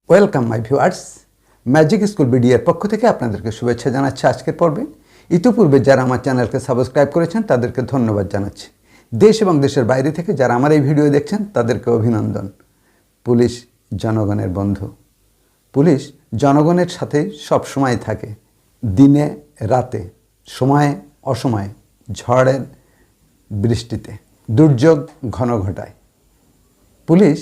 Welcome my viewers, magic school বিডিএর পক্ষ থেকে আপনাদেরকে শুভেচ্ছা জানাচ্ছি। আজকের পর্বে ইতিপূর্বে যারা আমার চ্যানেলকে সাবস্ক্রাইব করেছেন তাদেরকে ধন্যবাদ জানাচ্ছি। দেশ এবং দেশের বাইরে থেকে যারা আমার এই ভিডিও দেখছেন তাদেরকে অভিনন্দন। পুলিশ জনগণের বন্ধু। পুলিশ জনগণের সাথে সব সময় থাকে, দিনে রাতে, সময়ে অসময়ে, ঝড়ের বৃষ্টিতে, দুর্যোগ ঘন ঘটায়। পুলিশ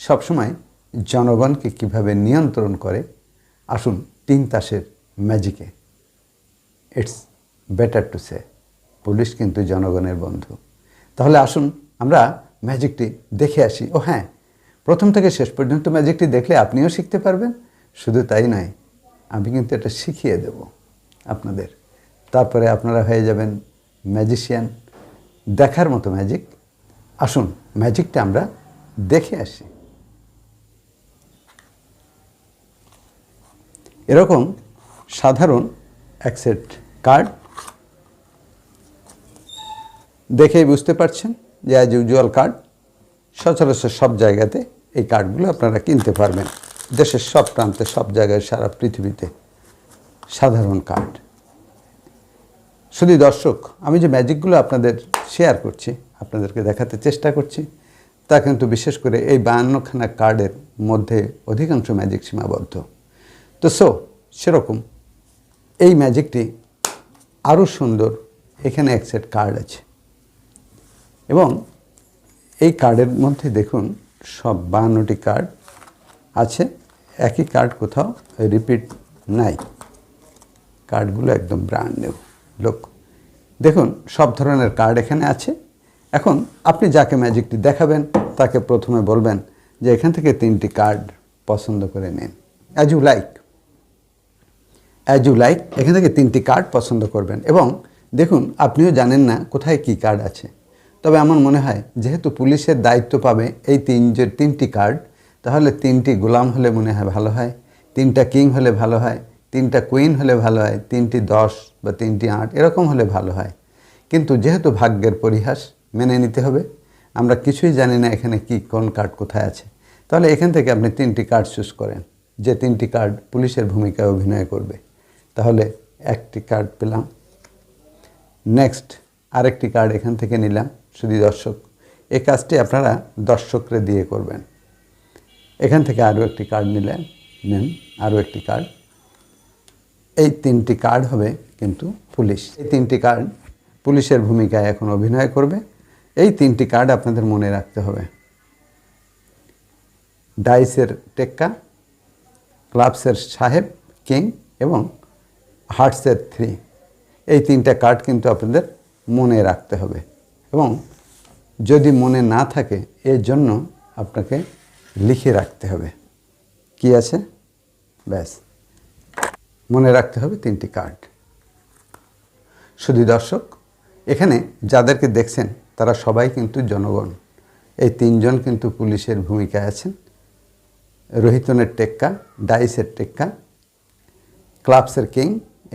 সবসময় জনগণকে কিভাবে নিয়ন্ত্রণ করে, আসুন তিন তাসের ম্যাজিকে। It's better to say police কিন্তু জনগণের বন্ধু। তাহলে আসুন আমরা ম্যাজিকটি দেখে আসি। ও হ্যাঁ, প্রথম থেকে শেষ পর্যন্ত ম্যাজিকটি দেখলে আপনিও শিখতে পারবেন। শুধু তাই নয়, আমি কিন্তু এটা শিখিয়ে দেব আপনাদের। তারপরে আপনারা হয়ে যাবেন ম্যাজিশিয়ান। দেখার মতো ম্যাজিক। আসুন ম্যাজিকটা আমরা দেখে আসি। এরকম সাধারণ এক সেট কার্ড দেখেই বুঝতে পারছেন যে অ্যাজ ইউজুয়াল কার্ড। সচরাচর সব জায়গাতে এই কার্ডগুলো আপনারা কিনতে পারবেন, দেশের সব প্রান্তে, সব জায়গায়, সারা পৃথিবীতে সাধারণ কার্ড। শুধু দর্শক, আমি যে ম্যাজিকগুলো আপনাদের শেয়ার করছি, আপনাদেরকে দেখাতে চেষ্টা করছি, তা কিন্তু বিশেষ করে এই 52খানা কার্ডের মধ্যে অধিকাংশ ম্যাজিক সীমাবদ্ধ। তো সেরকম এই ম্যাজিকটি আরও সুন্দর। এখানে এক সেট কার্ড আছে এবং এই কার্ডের মধ্যে দেখুন সব 52টি কার্ড আছে। একই কার্ড কোথাও রিপিট নাই, কার্ডগুলো একদম ব্র্যান্ড নিউ। লোক দেখুন সব ধরনের কার্ড এখানে আছে। এখন আপনি যাকে ম্যাজিকটি দেখাবেন তাকে প্রথমে বলবেন যে এখান থেকে 3টি কার্ড পছন্দ করে নিন, অ্যাজ ইউ লাইক। এখান থেকে 3টি কার্ড পছন্দ করবেন এবং দেখুন আপনিও জানেন না কোথায় কি কার্ড আছে। তবে আমার মনে হয় যেহেতু পুলিশের দায়িত্ব পাবে এই 3টি কার্ড, তাহলে 3টি গোলাম হলে মনে হয় ভালো হয়, 3টা কিং হলে ভালো হয়, 3টা কুইন হলে ভালো হয়, 3টি 10 বা 3টি 8 এরকম হলে ভালো হয়। কিন্তু যেহেতু ভাগ্যের পরিহাস, মেনে নিতে হবে। আমরা কিছুই জানি না এখানে কোন কার্ড কোথায় আছে। তাহলে এখান থেকে আপনি 3টি কার্ড চুজ করেন, যে 3টি কার্ড পুলিশের ভূমিকায় অভিনয় করবে। তাহলে একটি কার্ড পেলাম, নেক্সট আরেকটি কার্ড এখান থেকে নিলাম। শুধু দর্শক, এই কাজটি আপনারা দর্শকরে দিয়ে করবেন। এখান থেকে আরও একটি কার্ড নেন আরও একটি কার্ড। এই 3টি কার্ড হবে কিন্তু পুলিশ। এই 3টি কার্ড পুলিশের ভূমিকায় এখন অভিনয় করবে। এই 3টি কার্ড আপনাদের মনে রাখতে হবে। ডাইসের টেক্কা, ক্লাবসের সাহেব, কিং এবং হার্টসের 3। এই 3টা কার্ড কিন্তু আপনাদের মনে রাখতে হবে এবং যদি মনে না থাকে এর জন্য আপনাকে লিখে রাখতে হবে কি আছে। ব্যাস, মনে রাখতে হবে 3টি কার্ড। শুধু দর্শক, এখানে যাদেরকে দেখছেন তারা সবাই কিন্তু জনগণ। এই 3জন কিন্তু পুলিশের ভূমিকায় আছেন। রোহিতনের টেক্কা, ডাইসের টেক্কা, ক্লাবসের কিং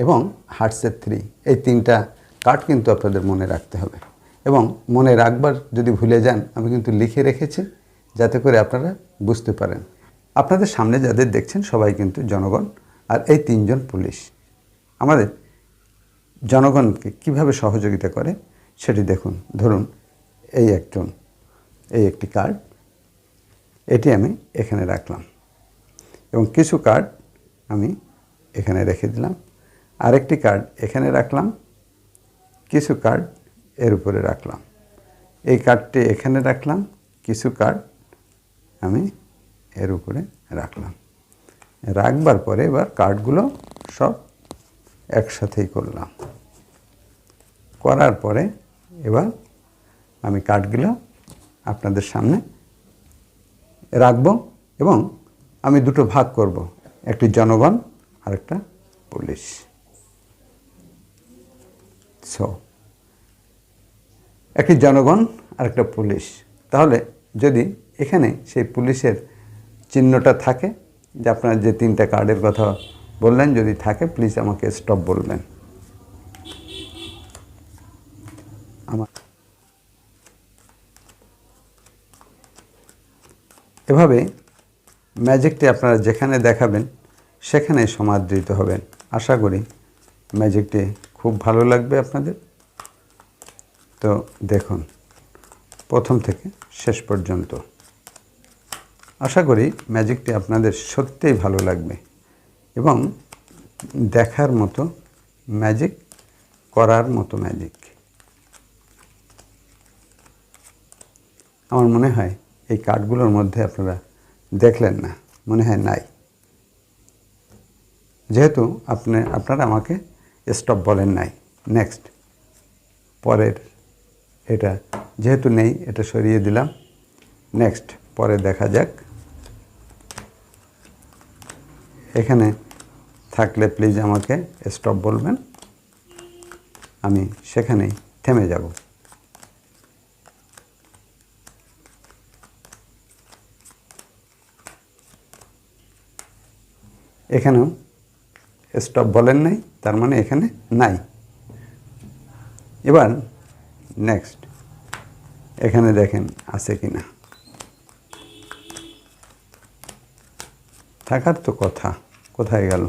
এবং হার্টসের 3। এই 3টা কার্ড কিন্তু আপনাদের মনে রাখতে হবে এবং মনে রাখবার যদি ভুলে যান, আমি কিন্তু লিখে রেখেছি যাতে করে আপনারা বুঝতে পারেন। আপনাদের সামনে যাদের দেখছেন সবাই কিন্তু জনগণ, আর এই 3জন পুলিশ আমাদের জনগণকে কিভাবে সহযোগিতা করে সেটি দেখুন। ধরুন এই একটি কার্ড, এটি আমি এখানে রাখলাম এবং কিছু কার্ড আমি এখানে রেখে দিলাম। আরেকটি কার্ড এখানে রাখলাম, কিছু কার্ড এর উপরে রাখলাম। এই কার্ডটি এখানে রাখলাম, কিছু কার্ড আমি এর উপরে রাখলাম। রাখবার পরে এবার কার্ডগুলো সব একসাথেই করলাম। করার পরে এবার আমি কার্ডগুলো আপনাদের সামনে রাখব এবং আমি দুটো ভাগ করব, একটি জনগণ আর একটা পুলিশ। একটি জনগণ আর একটা পুলিশ। তাহলে যদি এখানে সেই পুলিশের চিহ্নটা থাকে, যে আপনার যে 3টা কার্ডের কথা বললেন, যদি থাকে প্লিজ আমাকে স্টপ বলবেন। এভাবে ম্যাজিকটি আপনারা যেখানে দেখাবেন সেখানে সমাদৃত হবেন। আশা করি ম্যাজিকটি খুব ভালো লাগবে আপনাদের। তো দেখুন প্রথম থেকে শেষ পর্যন্ত। আশা করি ম্যাজিকটি আপনাদের সত্যিই ভালো লাগবে এবং দেখার মতো ম্যাজিক, করার মতো ম্যাজিক। আমার মনে হয় এই কার্ডগুলোর মধ্যে আপনারা দেখলেন না, মনে হয় নাই, যেহেতু আপনারা আমাকে স্টপ বলেন নাই। নেক্সট, পরের এটা যেহেতু নেই এটা সরিয়ে দিলাম। নেক্সট, পরে দেখা যাক। এখানে থাকলে প্লিজ আমাকে স্টপ বলবেন, আমি সেখানেই থেমে যাব। এখানেও স্টপ বলেন নাই, তার মানে এখানে নাই। এবার নেক্সট, এখানে দেখেন আছে কি না। থাকার তো কথা, কোথায় গেল?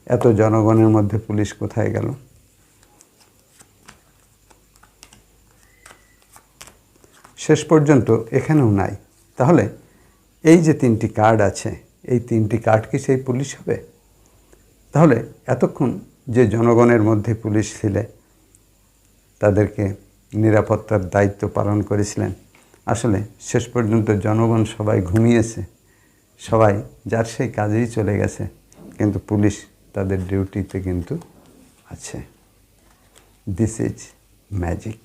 এত জনগণের মধ্যে পুলিশ কোথায় গেল? শেষ পর্যন্ত এখানেও নাই। তাহলে এই যে তিনটি কার্ড আছে, এই তিনটি কার্ড কি সেই পুলিশ হবে? তাহলে এতক্ষণ যে জনগণের মধ্যে পুলিশ ছিলে, তাদেরকে নিরাপত্তার দায়িত্ব পালন করেছিলেন, আসলে শেষ পর্যন্ত জনগণ সবাই ঘুমিয়েছে, সবাই যার সেই কাজেই চলে গেছে, কিন্তু পুলিশ তাদের ডিউটিতে কিন্তু আছে। This is magic.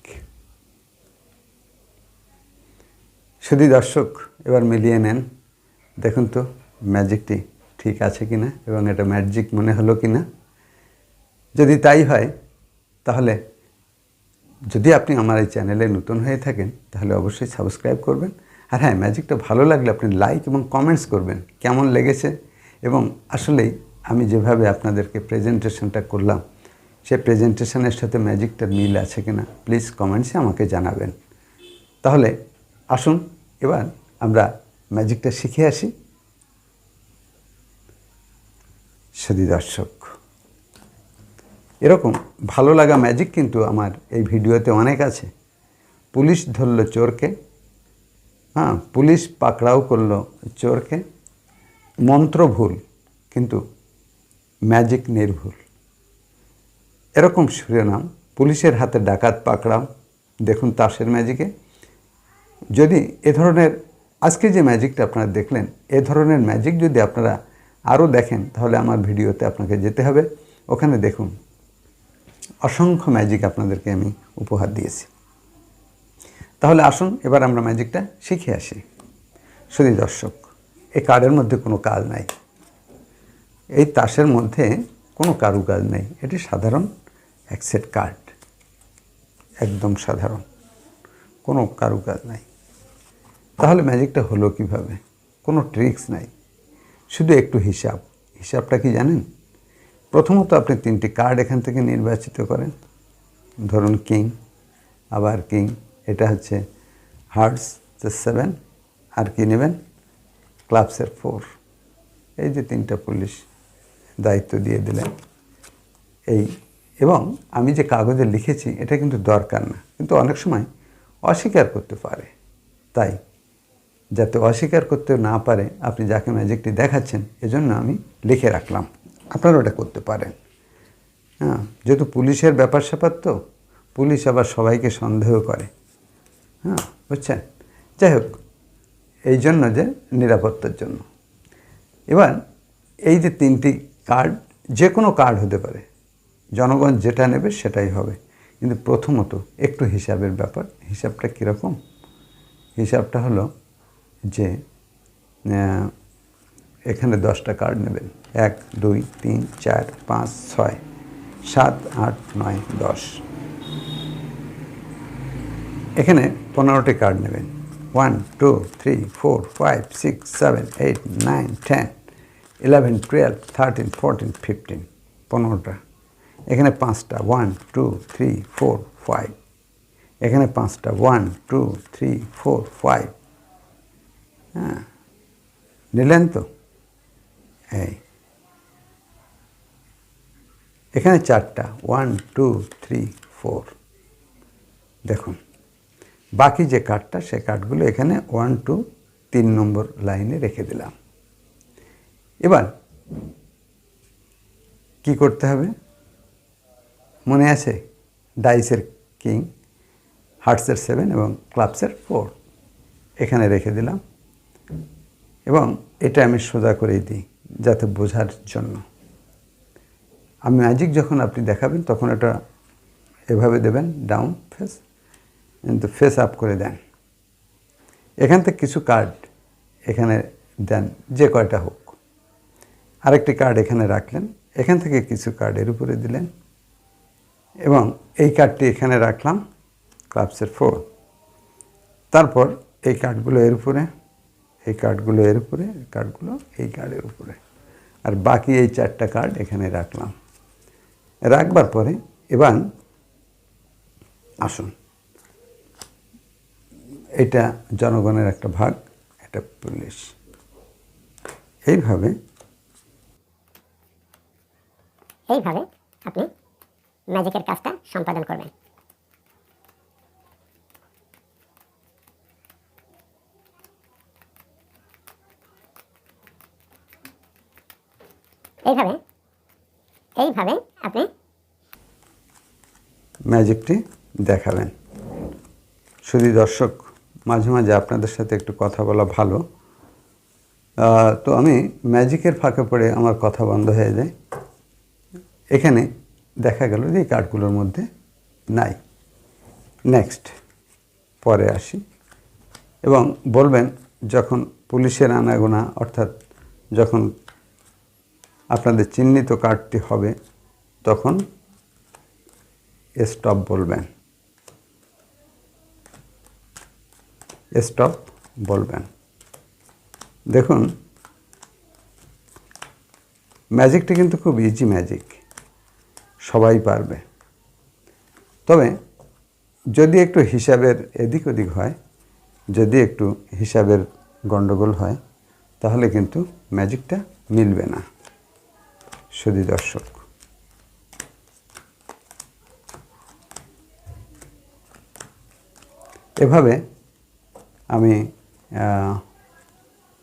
শুধু দর্শক এবার মিলিয়ে নেন, দেখুন তো ম্যাজিকটি ঠিক আছে কি না এবং এটা ম্যাজিক মনে হলো কি না। যদি তাই হয় তাহলে, যদি আপনি আমার এই চ্যানেলে নতুন হয়ে থাকেন তাহলে অবশ্যই সাবস্ক্রাইব করবেন। আর হ্যাঁ, ম্যাজিকটা ভালো লাগলে আপনি লাইক এবং কমেন্টস করবেন কেমন লেগেছে, এবং আসলেই আমি যেভাবে আপনাদেরকে প্রেজেন্টেশনটা করলাম সেই প্রেজেন্টেশনের সাথে ম্যাজিকটার মিল আছে কিনা প্লিজ কমেন্টসে আমাকে জানাবেন। তাহলে আসুন এবার আমরা ম্যাজিকটা শিখে আসি। সুধী দর্শক, এরকম ভালো লাগা ম্যাজিক কিন্তু আমার এই ভিডিওতে অনেক আছে। পুলিশ ধরল চোরকে, পুলিশ পাকড়াও করলো চোরকে, মন্ত্র ভুল কিন্তু ম্যাজিক নির্ভুল, এরকম শিরোনাম। পুলিশের হাতে ডাকাত পাকড়াও, দেখুন তাসের ম্যাজিকে। যদি এ ধরনের আজকে যে ম্যাজিকটা আপনারা দেখলেন, এ ধরনের ম্যাজিক যদি আপনারা আরও দেখেন তাহলে আমার ভিডিওতে আপনাকে যেতে হবে। ওখানে দেখুন অসংখ্য ম্যাজিক আপনাদেরকে আমি উপহার দিয়েছি। তাহলে আসুন এবার আমরা ম্যাজিকটা শিখে আসি। শুধু দর্শক, এই কার্ডের মধ্যে কোনো কাজ নাই, এই তাসের মধ্যে কোনো কারুকাজ নেই। এটি সাধারণ এক সেট কার্ড, একদম সাধারণ, কোনো কারুকাজ নাই। তাহলে ম্যাজিকটা হলো কিভাবে? কোনো ট্রিক্স নাই, শুধু একটু হিসাব। হিসাবটা কি জানেন? প্রথমত আপনি তিনটি কার্ড এখান থেকে নির্বাচিত করেন। ধরুন কিং, আবার কিং, এটা হচ্ছে হার্টস 7, আর কি নেবেন? ক্লাবসের 4। এই যে তিনটা পুলিশ দায়িত্ব দিয়ে দিলেন এই। এবং আমি যে কাগজে লিখেছি এটা কিন্তু দরকার না, কিন্তু অনেক সময় অস্বীকার করতে পারে, তাই যাতে অস্বীকার করতে না পারে আপনি যাকে ম্যাজিকটি দেখাচ্ছেন, এজন্য আমি লিখে রাখলাম। আপনারা ওটা করতে পারেন। যেহেতু পুলিশের ব্যাপার স্যাপার, তো পুলিশ আবার সবাইকে সন্দেহ করে, বুঝছেন? যাই হোক, এই জন্য যে নিরাপত্তার জন্য। এবার এই যে তিনটি কার্ড, যে কোনো কার্ড হতে পারে, জনগণ যেটা নেবে সেটাই হবে, কিন্তু প্রথমত একটু হিসাবের ব্যাপার। হিসাবটা কীরকম? হিসাবটা হলো যে এখানে 10টা কার্ড নেবেন। 1, 2, 3, 4, 5, 6, 7, 8, 9, 10। এখানে 15টি কার্ড নেবেন। 1, 2, 3, 4, 5, 6, 7, 8, 9, 10, 11, 12, 13, 14, 15, 15টা। এখানে 5টা, 1, 2, 3, 4, 5। এখানে 5টা, 1, 2, 3, 4, 5। নিলেন তো? এই এখানে 4টা 1 2 3 4। দেখুন বাকি যে কার্ডটা সে কার্ডগুলো এখানে 1 2 3 নম্বর লাইনে রেখে দিলাম। এবার কি করতে হবে মনে আছে? ডাইসের কিং, হার্টসের 7 এবং ক্লাবসের 4 এখানে রেখে দিলাম এবং এটা আমি সোজা করেই দিই যাতে বোঝার জন্য। আমি ম্যাজিক যখন আপনি দেখাবেন তখন এটা এভাবে দেবেন, ডাউন ফেস, কিন্তু ফেস আপ করে দেন। এখান থেকে কিছু কার্ড এখানে দেন, যে কয়টা হোক। আরেকটি কার্ড এখানে রাখলেন, এখান থেকে কিছু কার্ড এর উপরে দিলেন এবং এই কার্ডটি এখানে রাখলাম, ক্লাবসের 4। তারপর এই কার্ডগুলো এর উপরে, এই কার্ডগুলো এর উপরে, কার্ডগুলো এই কার্ডের উপরে, আর বাকি এই 4টা কার্ড এখানে রাখলাম। রাখবার পরে এবার আসুন, এটা জনগণের একটা ভাগ, এটা পুলিশ। এইভাবে আপনি ম্যাজিকের কাজটা সম্পাদন করবেন। এইভাবে আপনি ম্যাজিকটি দেখাবেন। শুধু দর্শক, মাঝে মাঝে আপনাদের সাথে একটু কথা বলা ভালো, তো আমি ম্যাজিকের ফাঁকে পড়ে আমার কথা বন্ধ হয়ে যায়। এখানে দেখা গেল যে এই কার্ডগুলোর মধ্যে নাই। নেক্সট, পরে আসি এবং বলবেন যখন পুলিশের আনাগোনা, অর্থাৎ যখন আপনাদের চিহ্নিত কার্ডটি হবে তখন স্টপ বলবেন, স্টপ বলবেন। দেখুন ম্যাজিকটি কিন্তু খুব ইজি ম্যাজিক, সবাই পারবে। তবে যদি একটু হিসাবের এদিক ওদিক হয়, যদি একটু হিসাবের গণ্ডগোল হয়, তাহলে কিন্তু ম্যাজিকটা মিলবে না। শুধু দর্শক, এভাবে আমি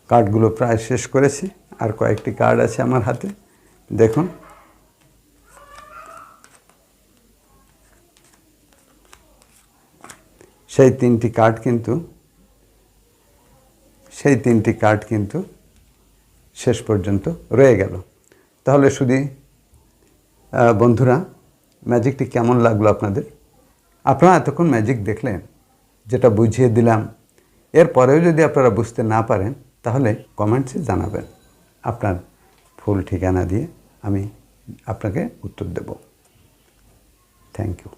কার্ডগুলো প্রায় শেষ করেছি। আর কয়েকটি কার্ড আছে আমার হাতে, দেখুন। সেই তিনটি কার্ড কিন্তু শেষ পর্যন্ত রয়ে গেল। তাহলে শুধু বন্ধুরা, ম্যাজিকটি কেমন লাগলো আপনাদের? আপনারা এতক্ষণ ম্যাজিক দেখলেন, যেটা বুঝিয়ে দিলাম। এরপরেও যদি আপনারা বুঝতে না পারেন তাহলে কমেন্টসে জানাবেন, আপনার ফুল ঠিকানা দিয়ে আমি আপনাকে উত্তর দেব। Thank you.